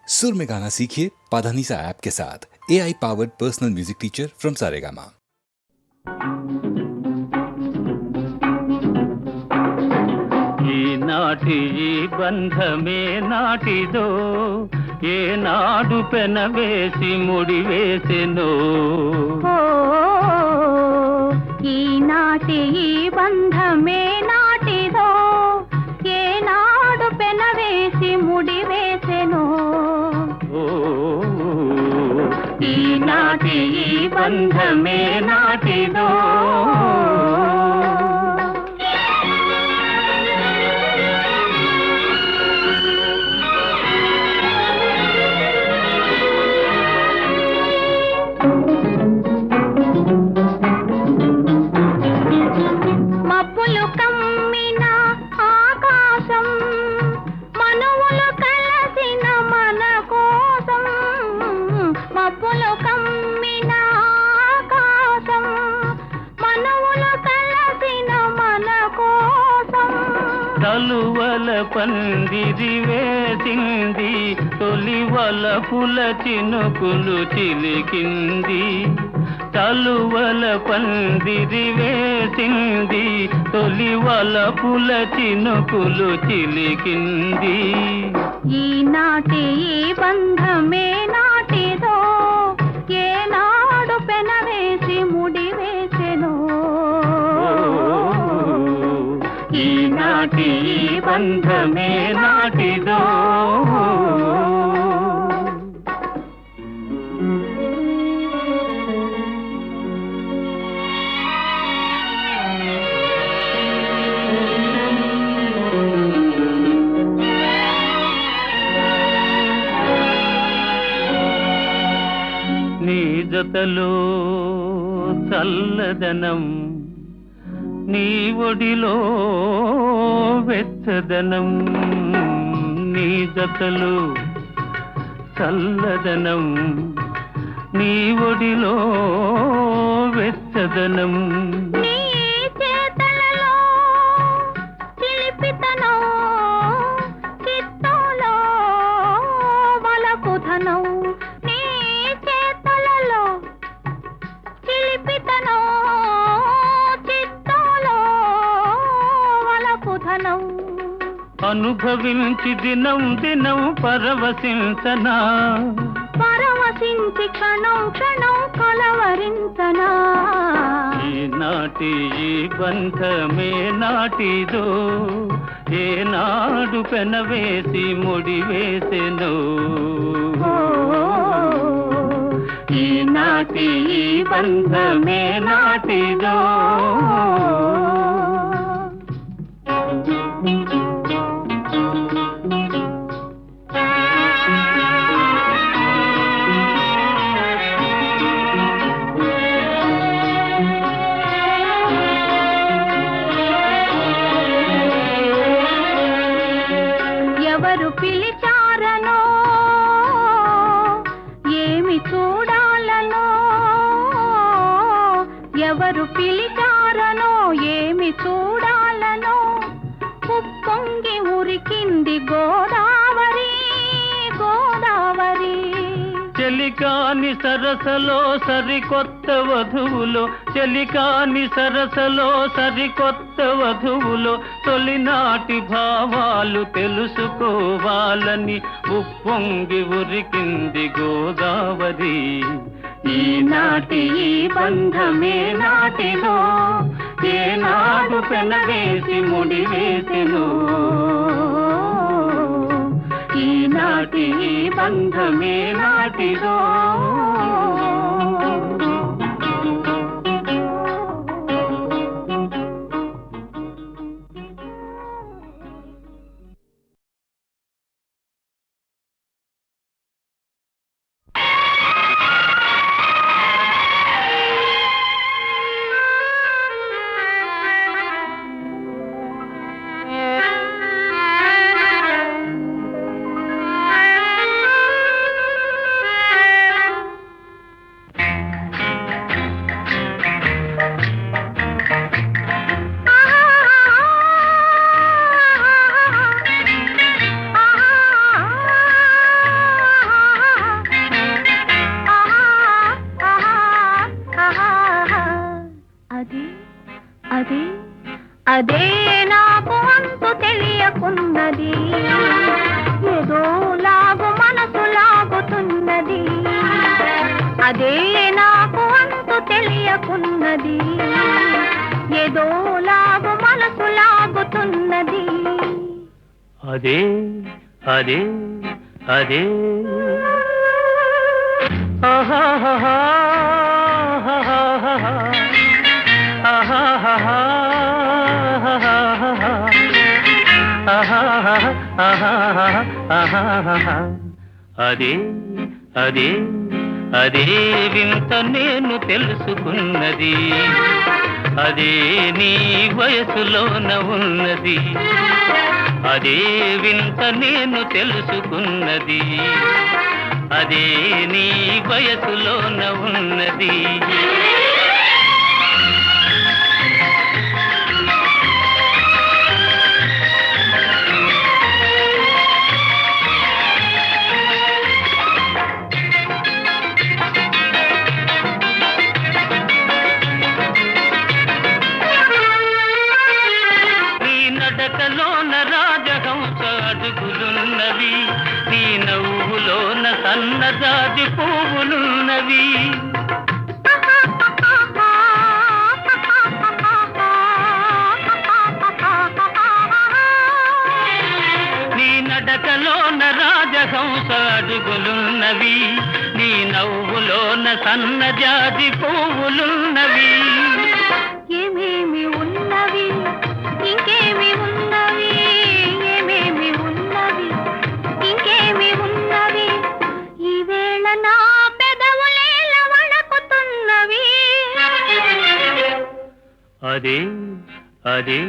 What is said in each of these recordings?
सुर में गाना सीखिए पाधानीसा ऐप के साथ। AI powered personal music teacher from Saregama. ఈనాటి ఈ బంధమే నాటిదో ఏనాడు పెనవేసి ముడివేసెనో ఈనాటి ఈ బంధమే నాటిదో ఏనాడు పెనవేసి ముడివేసెనో ఈనాటి ఈ బంధమే నాటిదో మబ్బులు కమ్మిన ఆకాశం మనువులు కలసిన మన కోసం మబ్బులు కమ్మిన ఆకాశం మనువులు కలసిన మన కోసం తలువల పందిరి వేసింది తొలివల పుల చినుకులు చిలికింది తలువల పందిరి వేసింది తొలివల పుల చినుకులు చిలికింది ఈనాటి ఈ బంధమే నాటిదో ఏనాడు పెనవేసి ముడివేసెనో ఈనాటి ఈ బంధమే నాటిదో నీ జతలో చల్లదనం నీ ఒడిలో వెచ్చదనం నీ జతలో చల్లదనం నీ ఒడిలో వెచ్చదనం నీ చేతలలో చిలిపితనం చిత్తోలో వలపుధనం నీ చేతలలో చిలిపితనం చిత్తోలో వలపుధనం అనుభవించి దినం దినం పరవశించనా పరవశించి క్షణం క్షణం కలవరించనా ఈనాటి ఈ బంధమే నాటిదో ఏనాడు పెనవేసి ముడివేసెనో ఈనాటి ఈ బంధమే నాటిదో ఎవరు పిలిచారనో ఏమి చూడాలనో ఎవరు పిలిచారనో ఏమి చూడాలనో ఉప్పొంగి ఉరికింది గోదావరి గోదావరి చెలికాని సరసలో సరికొత్త వధువులో చెలికాని సరసలో సరికొత్త వధువులో తొలినాటి భావాలు తెలుసుకోవాలని ఉప్పొంగి ఉరికింది గోదావరి ఈనాటి ఈ బంధమే నాటిదో ఏనాడు పెనవేసి ముడివేసెనో ఈనాటి ఈ బంధమే నాటిదో అదే నాకు అంతు తెలియకున్నది, ఏదో లాగు మనసు లాగుతున్నది. అదే అదే అదే ఆహాహా అదే అదే అదే వింత నేను తెలుసుకున్నది, అదే నీ వయసులోన ఉన్నది. అదే వింత నేను తెలుసుకున్నది, అదే నీ వయసులోన ఉన్నది. నడకలోన రాజహంస అడుగులున్నవి, నీ నవ్వులోన సన్నజాజి పువ్వులున్నవి. నీ నడకలోన రాజహంస అడుగులున్నవి, నీ నవ్వులోన సన్నజాజి పువ్వులున్నవి. ఏమేమి ఉన్నవి ఇంకేమి ఉన్నవి, ఏమేమి ఉన్నవి ఇంకేమి ఉన్నవి, ఈవేళ నా పెదవులేల వణకుతున్నవి. అదే అదే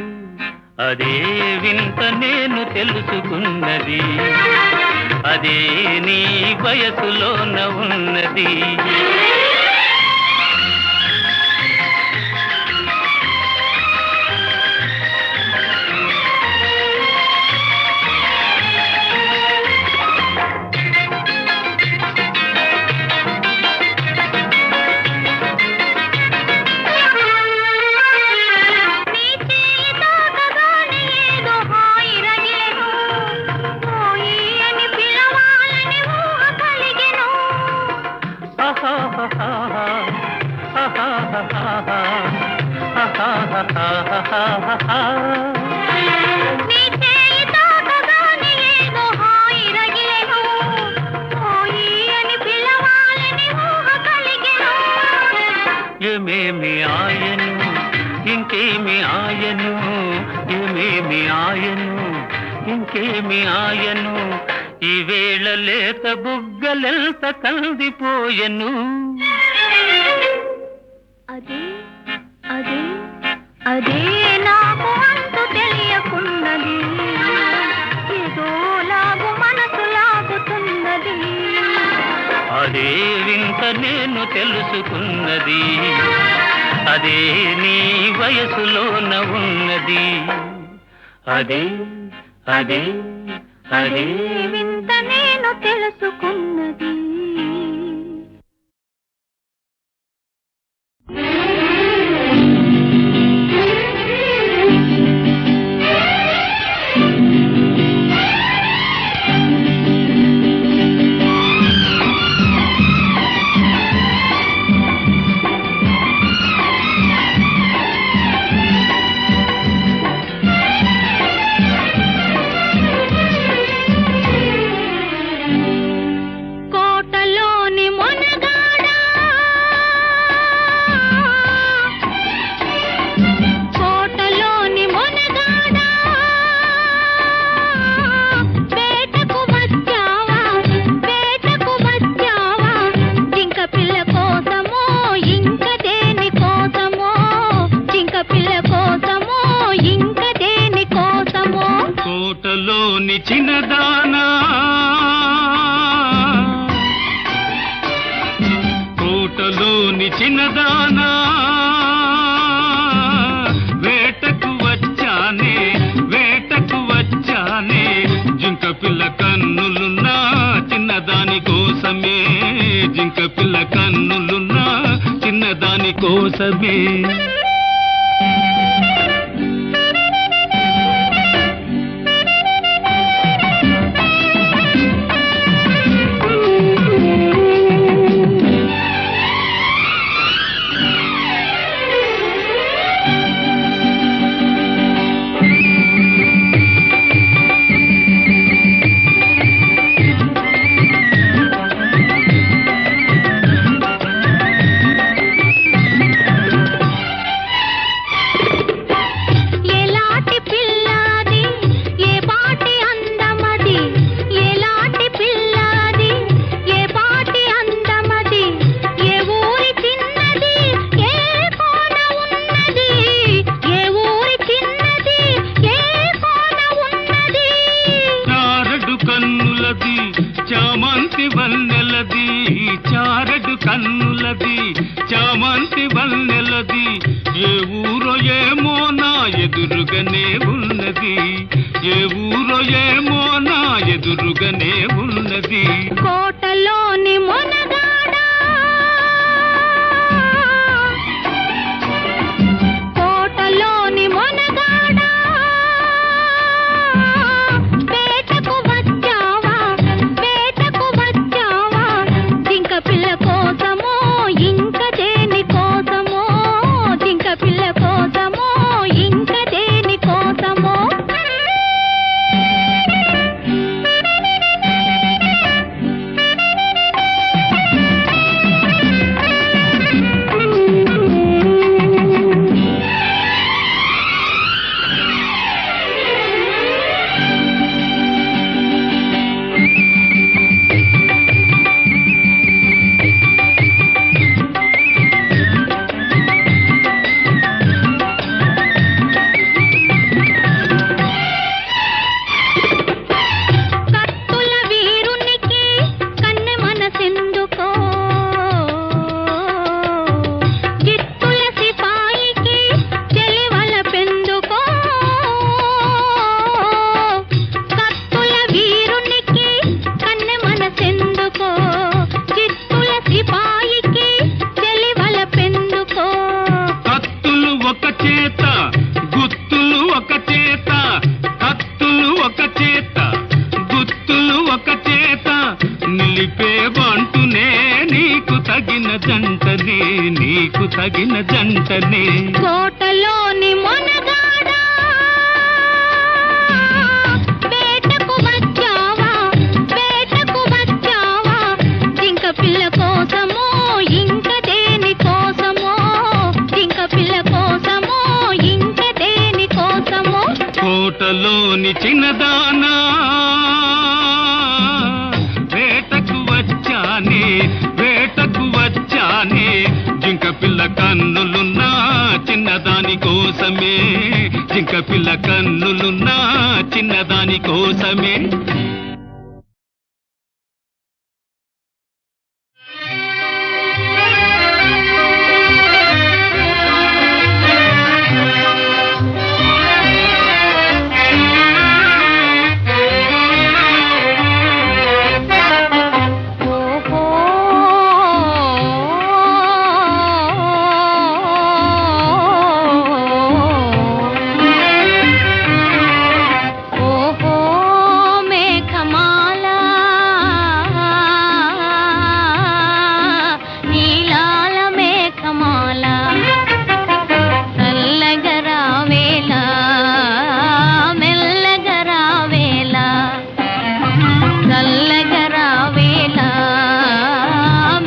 అదే వింత నేను తెలుసుకున్నది, అదే నీ వయసులోన ఉన్నది. ఏమేమి ఆయను ఇంకేమి ఆయను, ఏమేమి ఆయను ఇంకేమి ఆయను, ఈవేళ లేత బుగ్గలెంత కందిపోయెను. అదే అదే అదే నాకు అంతు తెలియకున్నది, ఏదో లాగు మనసు లాగుతున్నది. అదే వింత నేను తెలుసుకున్నది, అదే నీ వయసులోన ఉన్నది. అదే అదే అదే వింత నేను తెలుసుకున్నది. చిన్నదానా కోటలోని చిన్నదానా వేటకు వచ్చానే జింక పిల్ల కన్నులున్నా చిన్నదాని కోసమే జింక పిల్ల కన్నులున్నా చిన్నదాని కోసమే వన్నెలది చారెడు కన్నులది చామంతి వన్నెలది ఏ ఊరో ఏమో నా ఎదురుగానే ఉన్నది ఏ ఊరో ఏమో నా ఎదురుగానే ఉన్నది కోటలోని మొనగాడా కోటలోని మొనగాడా వేటకు వచ్చావా జింక పిల్ల కోసమో ఇంక దేని కోసమో జింక పిల్ల కోసమో ఇంక దేని కోసమో కత్తుల వీరునికి కన్నె మనసెందుకో జిత్తుల సిపాయికి చెలివల పెందుకో కత్తుల వీరునికి కన్నె మనసెందుకో జిత్తుల సిపాయికి చెలివల పెందుకో కత్తులు ఒక చేత గుత్తులు ఒక చేత కత్తులు ఒక చేత గుత్తులు ఒక చేత నిలిపే బంటునే నీకు తగిన జంటనే నీకు తగిన జంటనే కోటలోని మొనగాడా వేటకు వచ్చావా జింక పిల్ల కోసమో ఇంక దేని కోసమో జింక పిల్ల కోసమో ఇంక దేని కోసమో కోటలోని చిన్నదానా వేటకు వచ్చానే జింక పిల్ల కన్నులున్నా చిన్నదాని కోసమే జింక పిల్ల కన్నులున్నా చిన్నదాని కోసమే ఓహో ఓహో మేఘమాల నీలాల మేఘమాల చల్లగరావేళ మెల్లగరావేళ చల్లగరావేళ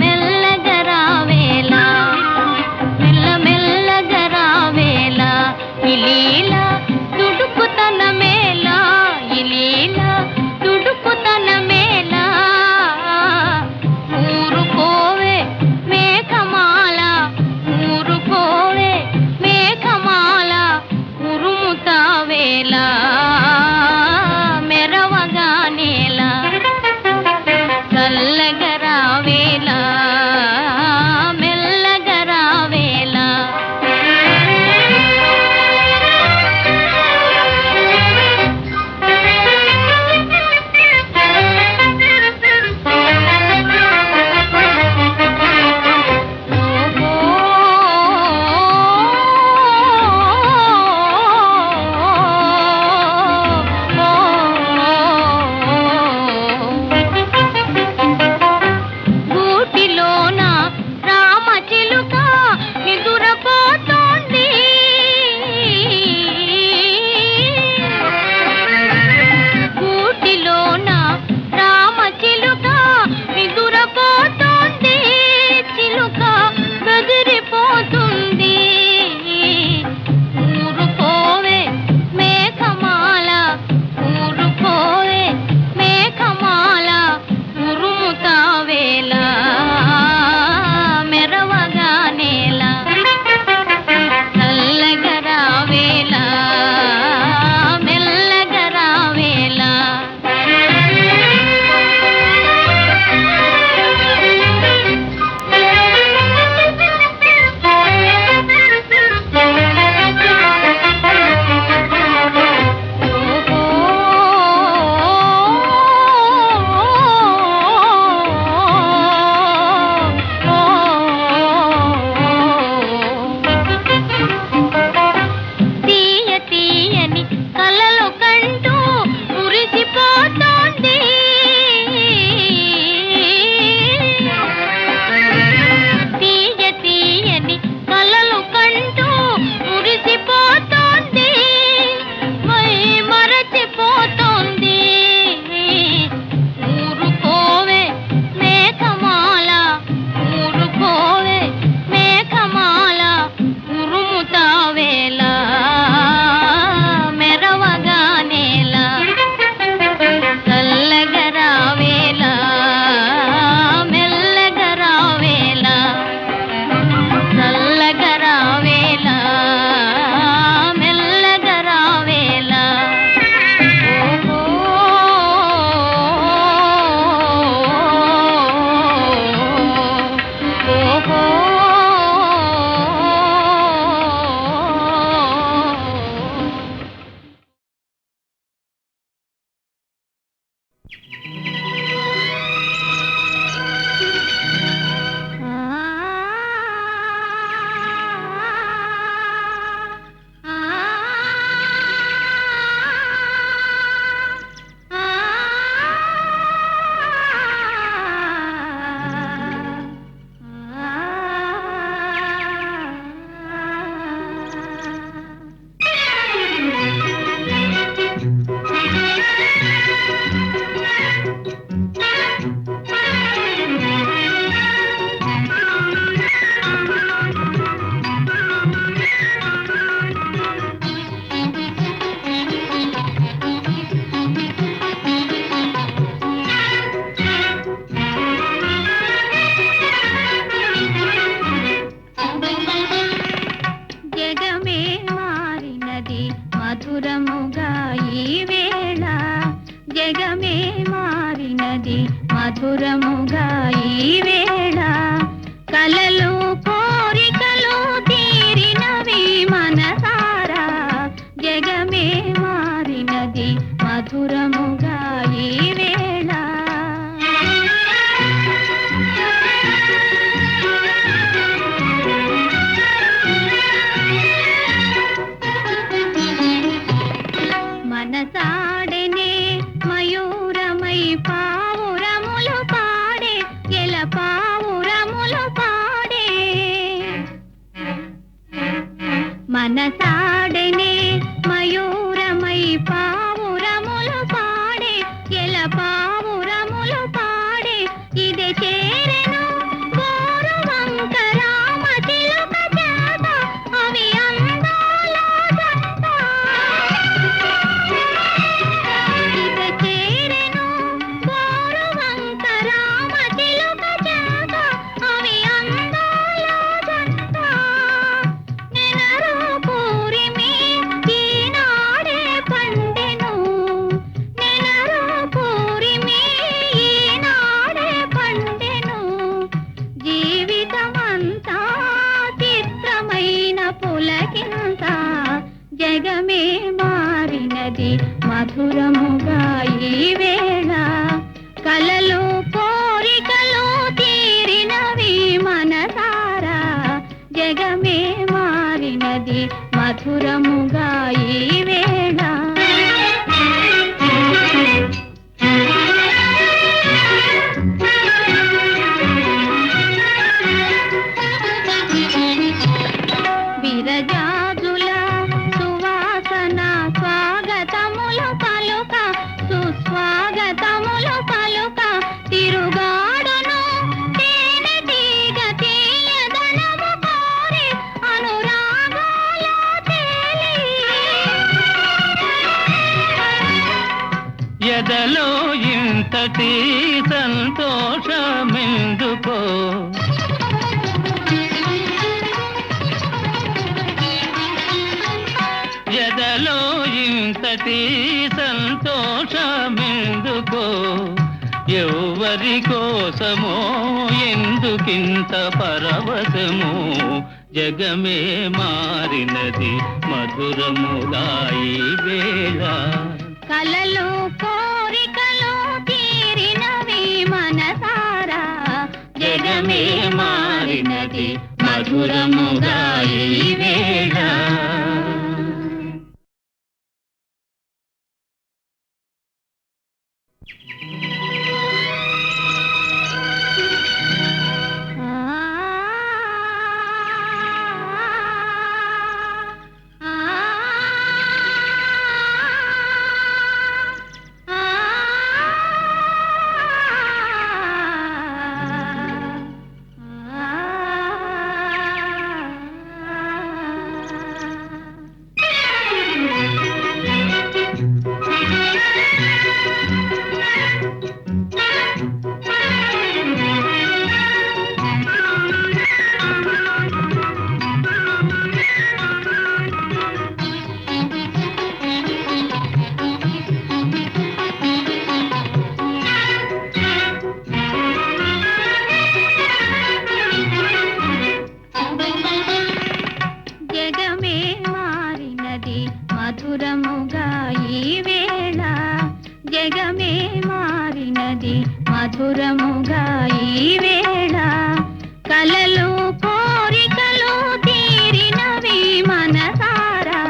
మెల్లగరావేళ మెల్లమెల్లగరావేళ ఇలీల తుడుకుతన మేళ ఇలీల తుడుకుతన మేళ ఊరుకోవే మేఘమాల ఊరుకోవే మేఘమాల ఉరుముతావేళ మెరవగానేల చల్లగరావేళ మెల్లగరావేళ ఓహో మధురముగా ఈ వేళ కలలు కోరికలు తీరినవి మనసారా జగమే మారినది మధురముగా ఈ వేళ మనసాడనే మయూరమై పావురములు పాడే ఎల పావురములు పాడే మనసాడనే మయూరమై పావురములు పాడే ఎల పావురములు పాడే ఇది చేరెను గోరువంక రామ చిలుక చేత అవి అందాల జంట ఇది చేరెను గోరువంక రామ చిలుక చేత అవి అందాల జంట నెనరు పూరిమి ఈనాడే పండెను నెనరు పూరిమి ఈనాడే పండెను జీవితమంతా చిత్రమైన పులకింత జగమే మారినది మధురముగా ఈ వేళ కలలు కోరికలు తీరినవి మనసారా జగమే మారినది మధురముగా ఈ వేళ విరజాజుల సువాసన స్వాగతములు పలుక సుస్వాగతములు పలుక తిరుగాడును తేనె తీగ తీయదనము కోరి అనురాగాల తేలి ఎదలో ఇంతటి సంతోషమెందుకో ఎదలో ఇంతటి సంతోషమెందుకో ఎవరి కోసమో ఎందుకింత పరవశమో జగమే మారినది మధురముగా ఈ వేళ కలలు కోరికలు తీరినవి మనసారా జగమే మారినది మధురముగా ఈ వేళ జగమే మారినది మధురముగా ఈ వేళ జగమే మారినది మధురముగా ఈ వేళ కలలు కోరికలు తీరినవి మనసారా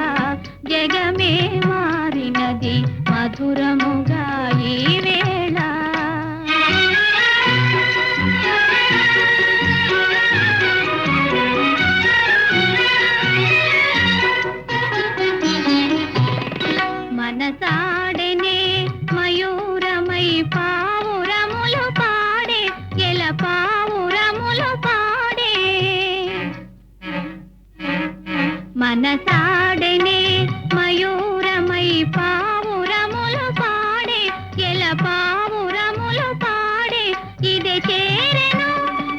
జగమే మారినది మధురముగా ఈ వేళ మనసాడనే మయూరమై పావురములు పాడే ఎల పావురములు పాడే మనసాడనే మయూరమై పావురములు పాడే ఎల పావురములు పాడే ఇది చేరెను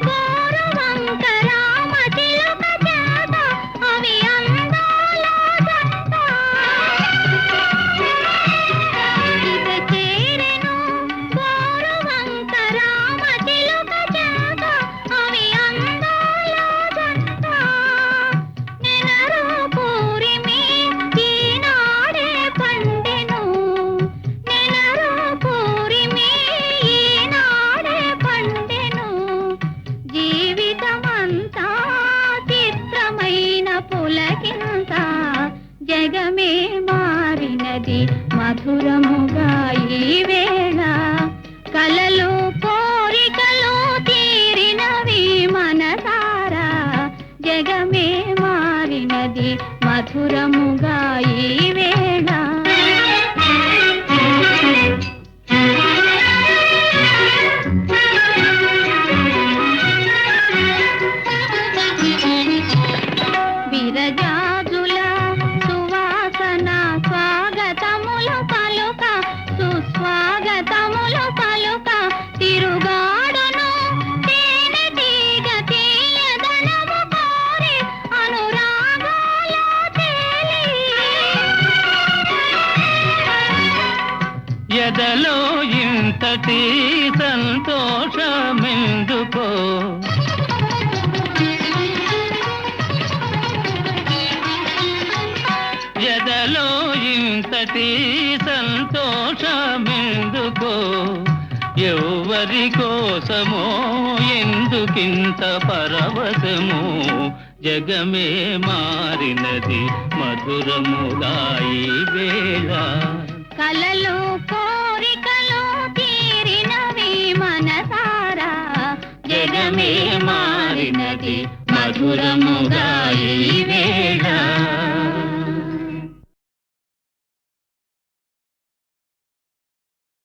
గోరువంక రామ చిలుక చేత అవి అందాల జంట ఇది చేరెను గోరువంక రామ జగమే మారినది మధురముగా ఈ వేళ కలలు కోరికలు తీరినవి మనసారా జగమే మారినది మధురముగా ఈ వేళ విరజాజుల సువాసన స్వాగతములు పలుక సుస్వాగతములు పలుక తిరుగాడును తేనె తీగ తీయదనము కోరి అనురాగాల తేలి ఎదలో ఇంతటి సంతోషమెందుకో ఎదలో ఇంతటి సంతోషమెందుకో ఎవరి కోసమో ఎందుకింత పరవశమో జగమే మారినది మధురముగా ఈ వేళ కలలు కోరికలు తీరినవి మనసారా జగమే మారినది మధురముగా ఈ